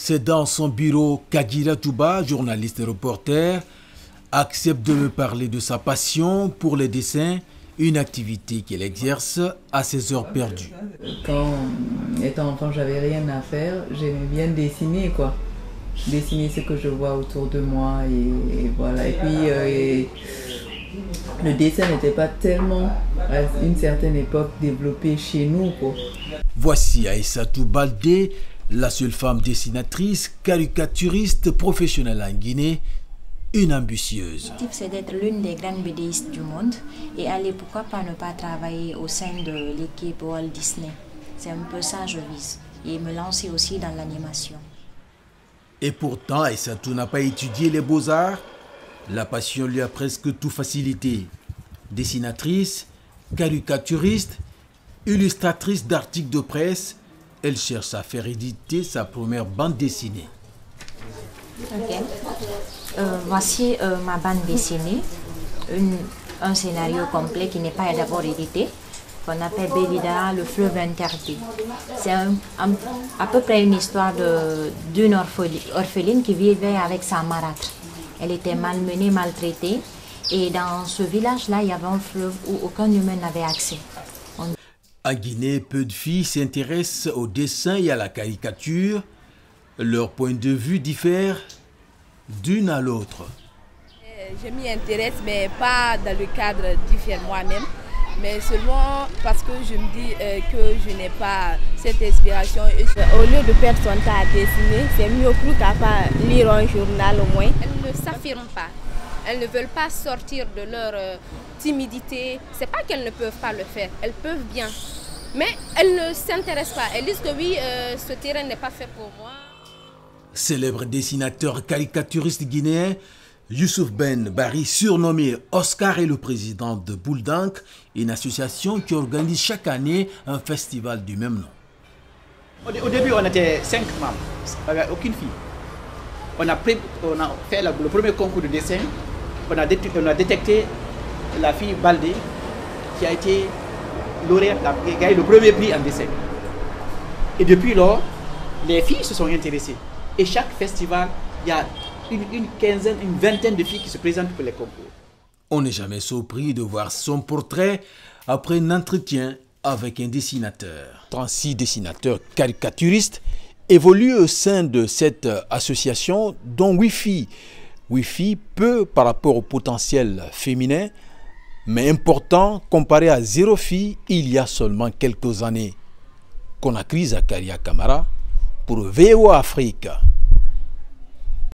C'est dans son bureau qu'Aguila Touba, journaliste et reporter, accepte de me parler de sa passion pour les dessins, une activité qu'elle exerce à ses heures perdues. Quand étant enfant, j'avais rien à faire, j'aimais bien dessiner quoi. Dessiner ce que je vois autour de moi et voilà. Et puis le dessin n'était pas tellement à une certaine époque développé chez nous quoi. Voici Aïssatou Baldé, la seule femme dessinatrice, caricaturiste professionnelle en Guinée, une ambitieuse. L'objectif, c'est d'être l'une des grandes BDistes du monde et aller, pourquoi pas, ne pas travailler au sein de l'équipe Walt Disney. C'est un peu ça que je vise. Et me lancer aussi dans l'animation. Et pourtant, Aïssatou n'a pas étudié les beaux-arts. La passion lui a presque tout facilité. Dessinatrice, caricaturiste, illustratrice d'articles de presse, elle cherche à faire éditer sa première bande dessinée. Ok. Voici ma bande dessinée, un scénario complet qui n'est pas d'abord édité, qu'on appelle Bélida, le fleuve interdit. C'est à peu près une histoire d'une orpheline qui vivait avec sa marâtre. Elle était malmenée, maltraitée, et dans ce village-là, il y avait un fleuve où aucun humain n'avait accès. En Guinée, peu de filles s'intéressent au dessin et à la caricature. Leur point de vue diffère d'une à l'autre. Je m'y intéresse, mais pas dans le cadre d'y faire moi-même, mais seulement parce que je me dis que je n'ai pas cette inspiration. Au lieu de perdre son temps à dessiner, c'est mieux plus qu'à lire un journal au moins. Elles ne s'affirment pas, elles ne veulent pas sortir de leur timidité. C'est pas qu'elles ne peuvent pas le faire, elles peuvent bien, mais elles ne s'intéressent pas. Elles disent que oui, ce terrain n'est pas fait pour moi. Célèbre dessinateur caricaturiste guinéen, Youssouf Ben Bari, surnommé Oscar, est le président de Bouldank, une association qui organise chaque année un festival du même nom. Au début, on était 5 membres, avec aucune fille. On a fait le premier concours de dessin, on a détecté la fille Baldé, qui a été lauréate, qui a gagné le premier prix en dessin. Et depuis lors, les filles se sont intéressées. Et chaque festival, il y a une quinzaine, une vingtaine de filles qui se présentent pour les concours. On n'est jamais surpris de voir son portrait après un entretien avec un dessinateur. 36 dessinateurs caricaturistes évoluent au sein de cette association, dont 8 filles. 8 filles, peu par rapport au potentiel féminin, mais important comparé à 0 filles il y a seulement quelques années. Conakry, Zakaria Kamara, pour VOA Afrique.